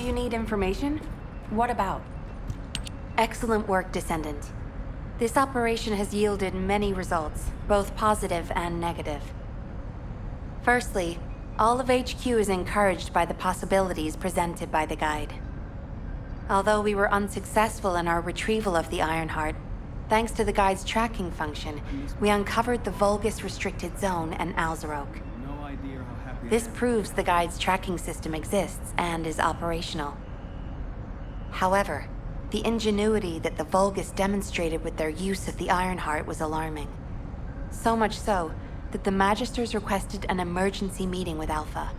you need information? What about? Excellent work, Descendant. This operation has yielded many results, both positive and negative. Firstly, all of HQ is encouraged by the possibilities presented by the guide. Although we were unsuccessful in our retrieval of the Ironheart, thanks to the guide's tracking function, we uncovered the Vulgus restricted zone and Alzarok. This proves the guide's tracking system exists and is operational. However, the ingenuity that the Vulgus demonstrated with their use of the Ironheart was alarming. So much so that the Magisters requested an emergency meeting with Alpha.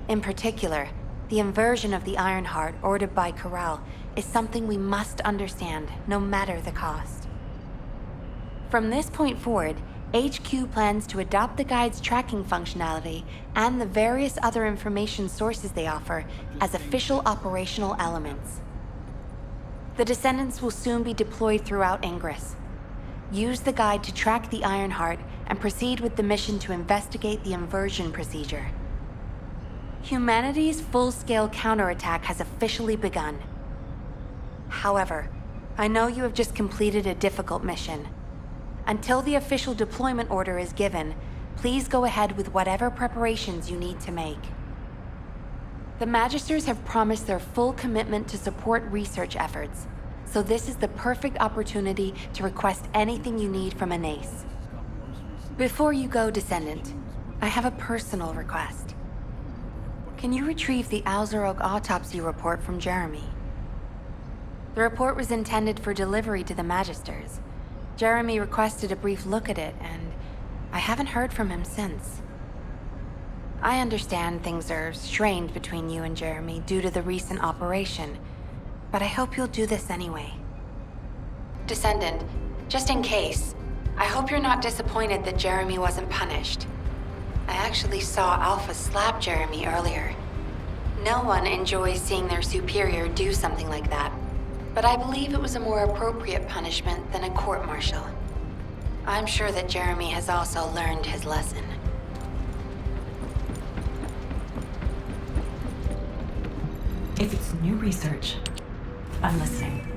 In particular, the inversion of the Ironheart ordered by Corral is something we must understand, no matter the cost. From this point forward, HQ plans to adopt the guide's tracking functionality and the various other information sources they offer as official operational elements. The Descendants will soon be deployed throughout Ingress. Use the guide to track the Ironheart and proceed with the mission to investigate the inversion procedure. Humanity's full-scale counterattack has officially begun. However, I know you have just completed a difficult mission. Until the official deployment order is given, please go ahead with whatever preparations you need to make. The Magisters have promised their full commitment to support research efforts, so this is the perfect opportunity to request anything you need from an ace. Before you go, Descendant, I have a personal request. Can you retrieve the Alzarok autopsy report from Jeremy? The report was intended for delivery to the Magisters. Jeremy requested a brief look at it, and I haven't heard from him since. I understand things are strained between you and Jeremy due to the recent operation, but I hope you'll do this anyway. Descendant, just in case, I hope you're not disappointed that Jeremy wasn't punished. I actually saw Alpha slap Jeremy earlier. No one enjoys seeing their superior do something like that, but I believe it was a more appropriate punishment than a court-martial. I'm sure that Jeremy has also learned his lesson. If it's new research, I'm listening.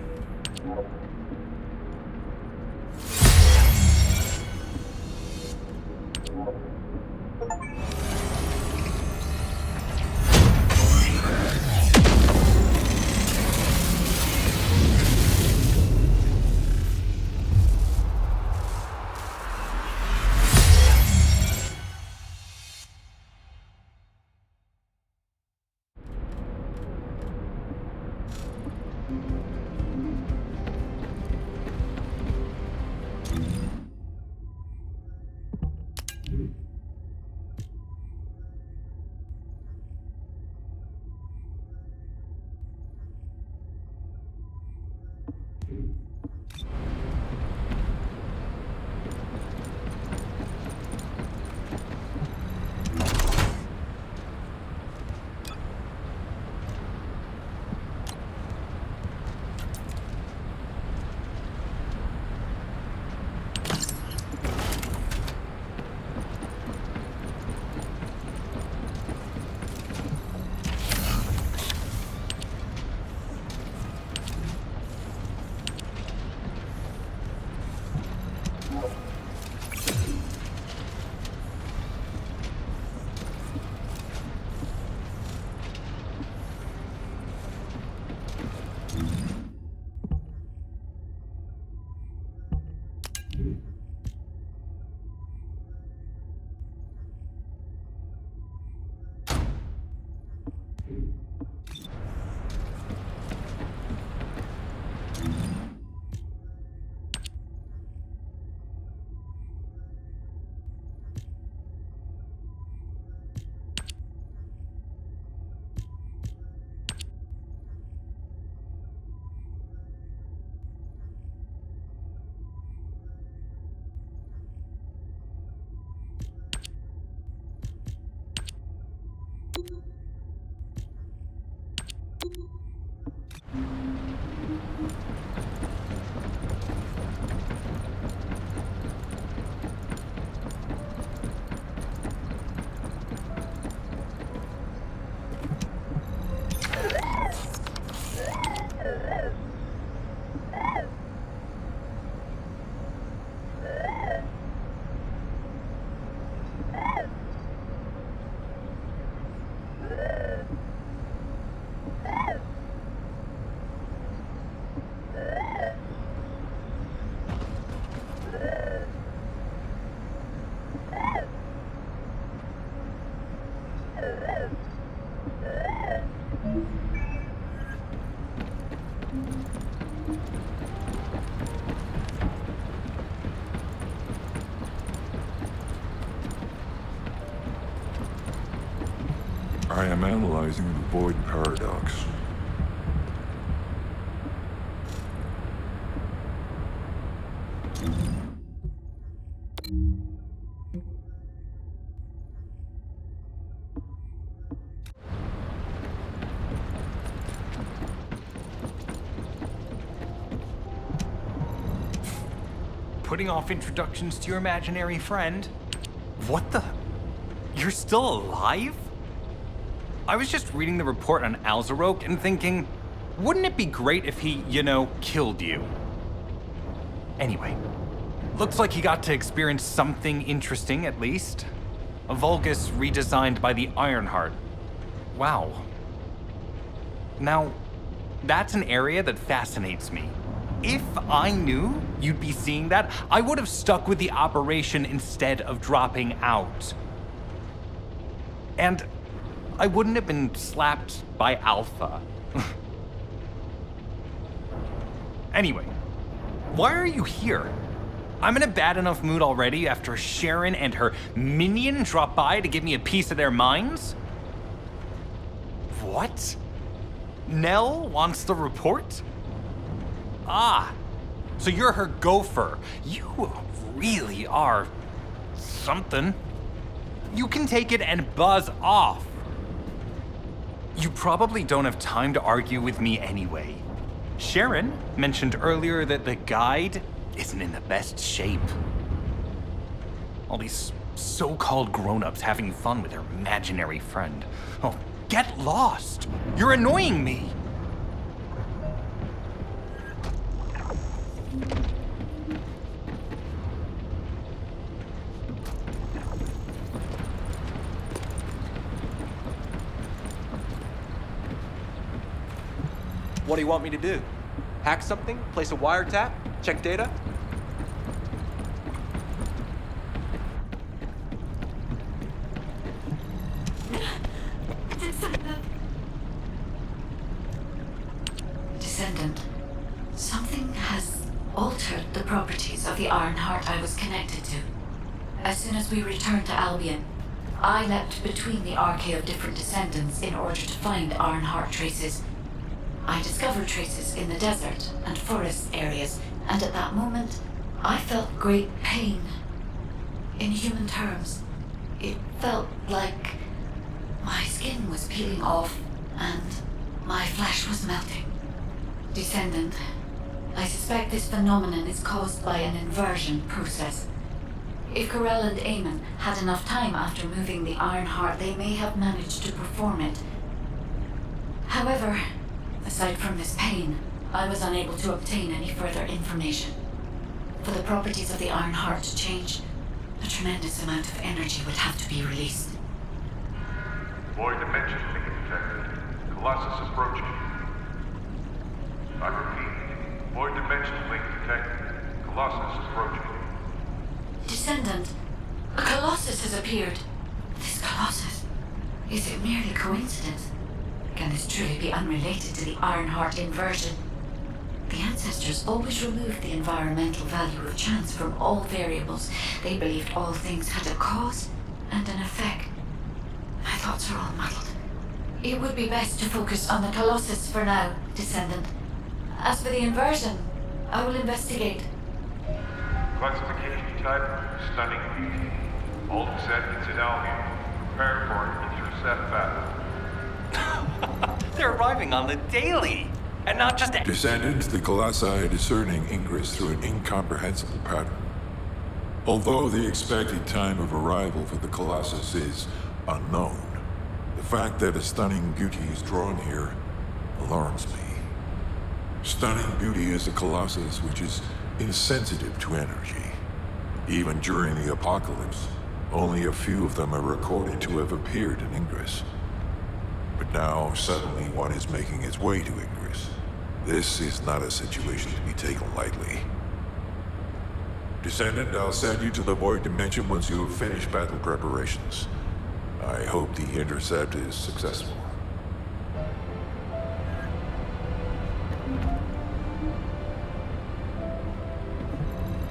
I am analyzing the void paradox. Putting off introductions to your imaginary friend? What the? You're still alive? I was just reading the report on Alzarok and thinking, wouldn't it be great if he, killed you? Anyway, looks like he got to experience something interesting at least. A Vulgus redesigned by the Ironheart. Wow. Now, that's an area that fascinates me. If I knew you'd be seeing that, I would have stuck with the operation instead of dropping out. And I wouldn't have been slapped by Alpha. Anyway, why are you here? I'm in a bad enough mood already after Sharon and her minion drop by to give me a piece of their minds? What? Nell wants the report? Ah, so you're her gopher. You really are something. You can take it and buzz off. You probably don't have time to argue with me anyway. Sharon mentioned earlier that the guide isn't in the best shape. All these so-called grown-ups having fun with their imaginary friend. Oh, get lost. You're annoying me. What do you want me to do? Hack something? Place a wiretap? Check data? Descendant, something has altered the properties of the Ironheart I was connected to. As soon as we returned to Albion, I leapt between the arcade of different Descendants in order to find Ironheart traces. I discovered traces in the desert and forest areas, and at that moment, I felt great pain. In human terms, it felt like my skin was peeling off and my flesh was melting. Descendant, I suspect this phenomenon is caused by an inversion process. If Corell and Eamon had enough time after moving the Ironheart, they may have managed to perform it. However, aside from this pain, I was unable to obtain any further information. For the properties of the Ironheart to change, a tremendous amount of energy would have to be released. Void dimension link detected. Colossus approaching. I repeat, void dimension link detected. Colossus approaching. Descendant, a Colossus has appeared. This Colossus, is it merely coincidence? Can this truly be unrelated to the Ironheart inversion? The ancestors always removed the environmental value of chance from all variables. They believed all things had a cause and an effect. My thoughts are all muddled. It would be best to focus on the Colossus for now, Descendant. As for the inversion, I will investigate. Classification type, stunning beauty. All descendants in Albion. Prepare for an intercept battle. They're arriving on the daily, and not just... Descendants, the Colossi are discerning ingress through an incomprehensible pattern. Although the expected time of arrival for the Colossus is unknown, the fact that a stunning beauty is drawn here alarms me. Stunning beauty is a Colossus which is insensitive to energy. Even during the apocalypse, only a few of them are recorded to have appeared in Ingress. But now, suddenly, one is making its way to Ingress. This is not a situation to be taken lightly. Descendant, I'll send you to the Void Dimension once you have finished battle preparations. I hope the intercept is successful.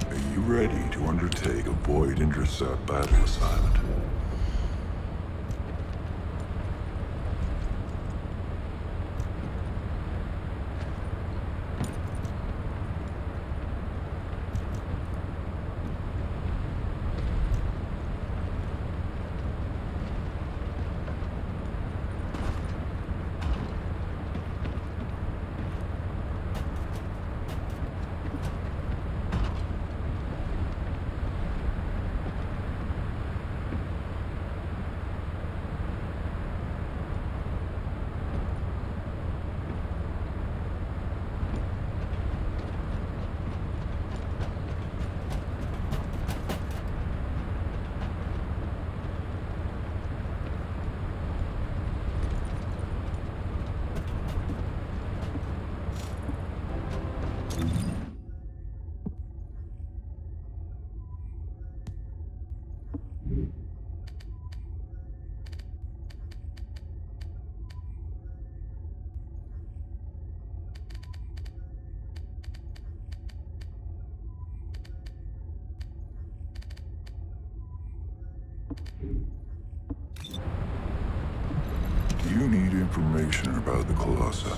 Are you ready to undertake a Void Intercept battle assignment? information about the Colossi.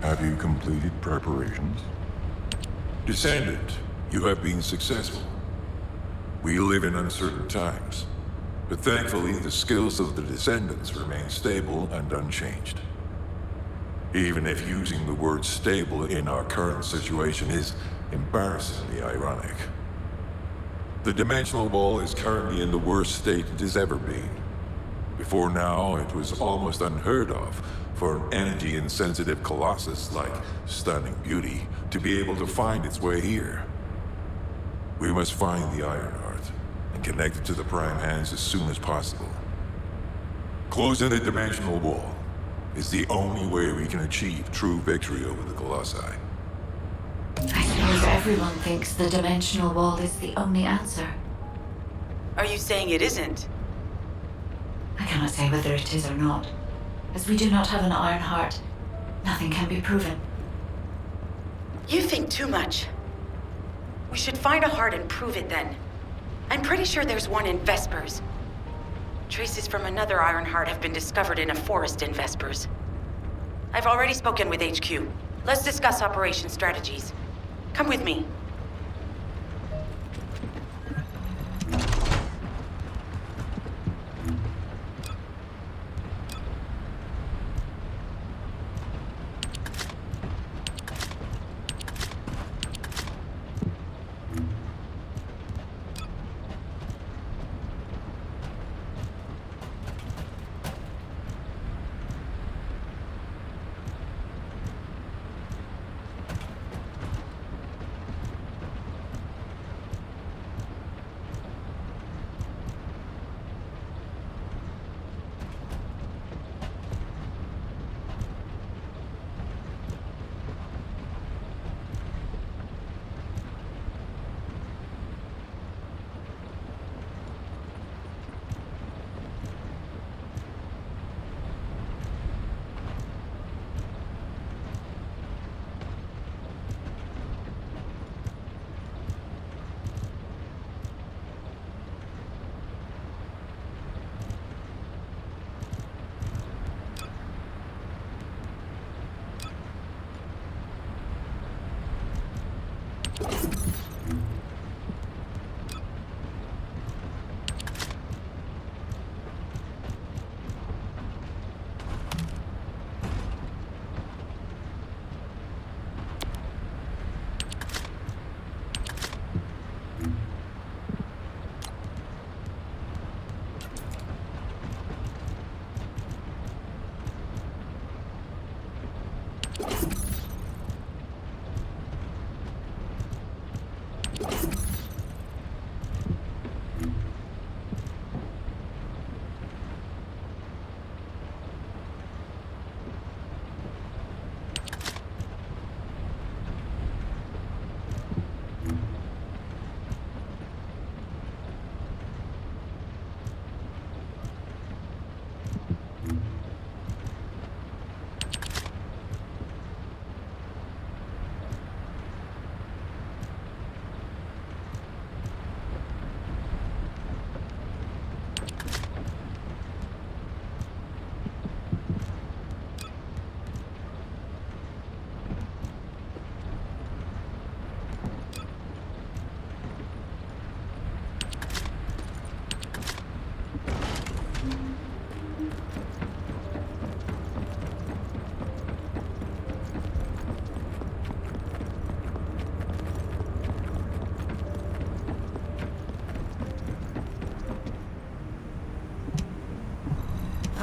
Have you completed preparations? Descendant, you have been successful. We live in uncertain times, but thankfully the skills of the Descendants remain stable and unchanged. Even if using the word stable in our current situation is embarrassingly ironic. The dimensional wall is currently in the worst state it has ever been. Before now, it was almost unheard of for an energy-insensitive colossus like Stunning Beauty to be able to find its way here. We must find the Ironheart and connect it to the Prime Hands as soon as possible. Closing the dimensional wall is the only way we can achieve true victory over the Colossi. I suppose everyone thinks the dimensional wall is the only answer. Are you saying it isn't? I cannot say whether it is or not. As we do not have an Iron Heart, nothing can be proven. You think too much. We should find a heart and prove it then. I'm pretty sure there's one in Vespers. Traces from another Iron Heart have been discovered in a forest in Vespers. I've already spoken with HQ. Let's discuss operation strategies. Come with me.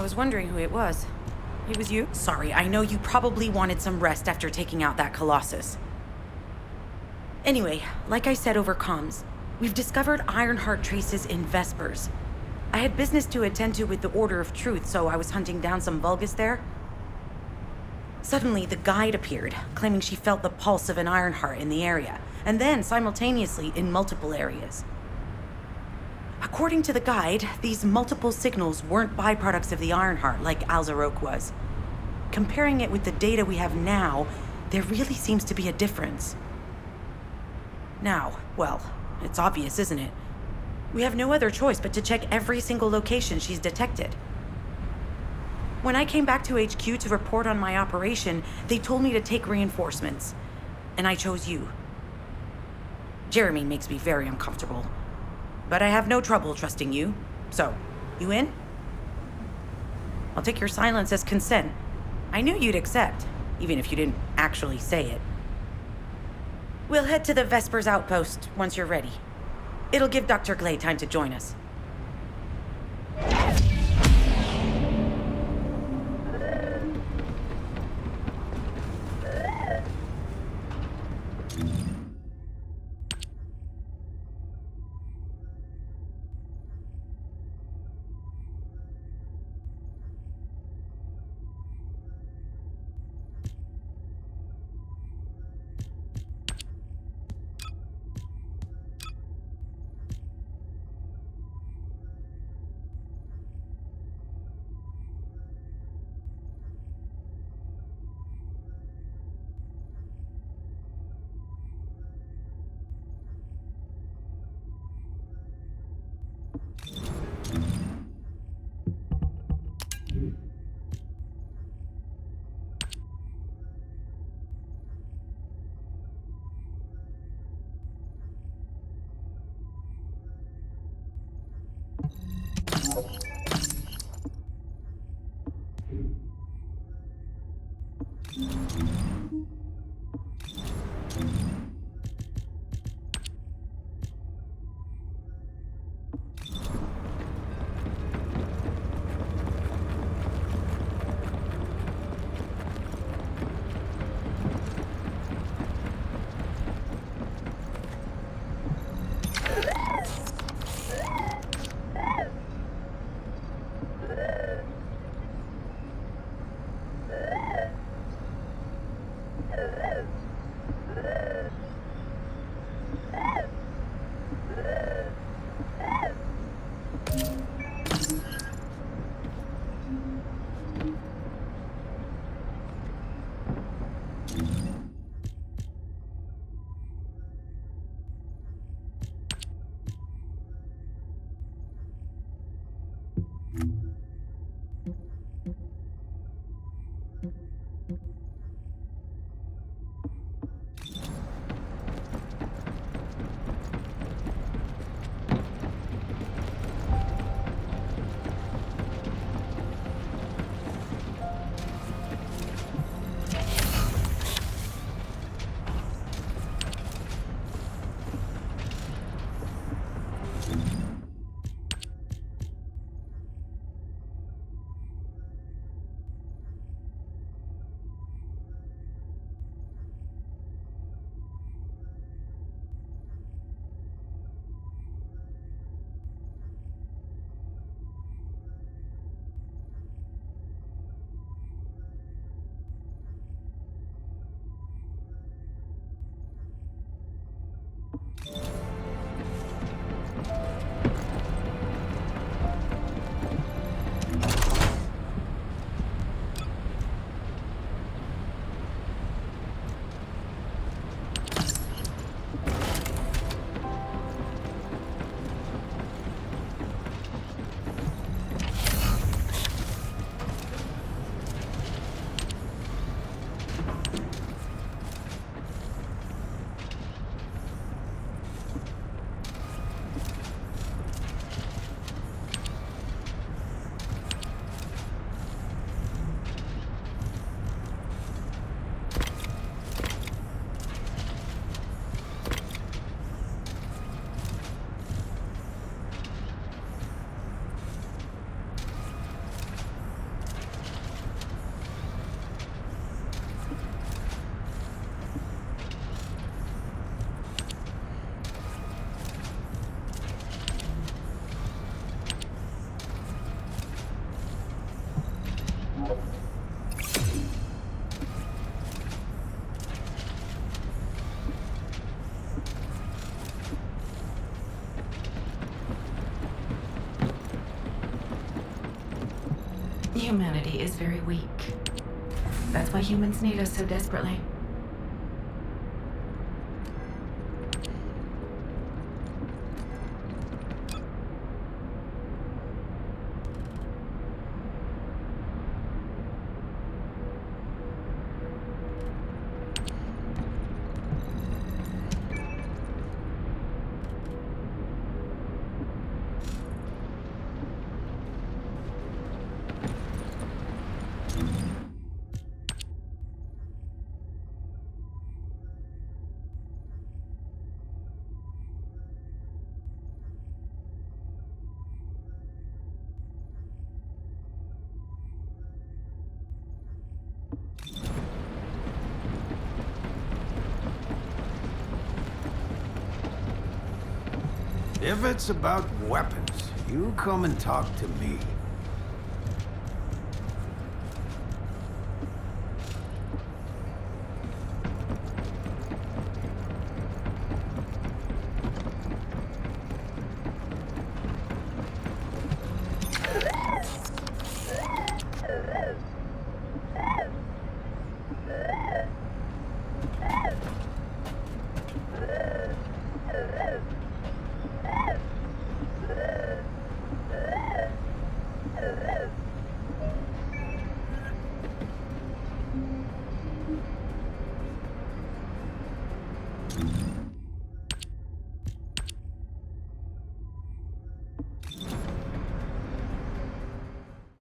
I was wondering who it was. It was you? Sorry, I know you probably wanted some rest after taking out that Colossus. Anyway, like I said over comms, we've discovered Ironheart traces in Vespers. I had business to attend to with the Order of Truth, so I was hunting down some Vulgus there. Suddenly, the guide appeared, claiming she felt the pulse of an Ironheart in the area, and then simultaneously in multiple areas. According to the guide, these multiple signals weren't byproducts of the Ironheart like Alzaroke was. Comparing it with the data we have now, there really seems to be a difference. Now, well, it's obvious, isn't it? We have no other choice but to check every single location she's detected. When I came back to HQ to report on my operation, they told me to take reinforcements, and I chose you. Jeremy makes me very uncomfortable, but I have no trouble trusting you. So, you in? I'll take your silence as consent. I knew you'd accept, even if you didn't actually say it. We'll head to the Vespers outpost once you're ready. It'll give Dr. Glay time to join us. humanity is very weak. That's why humans need us so desperately. If it's about weapons, you come and talk to me.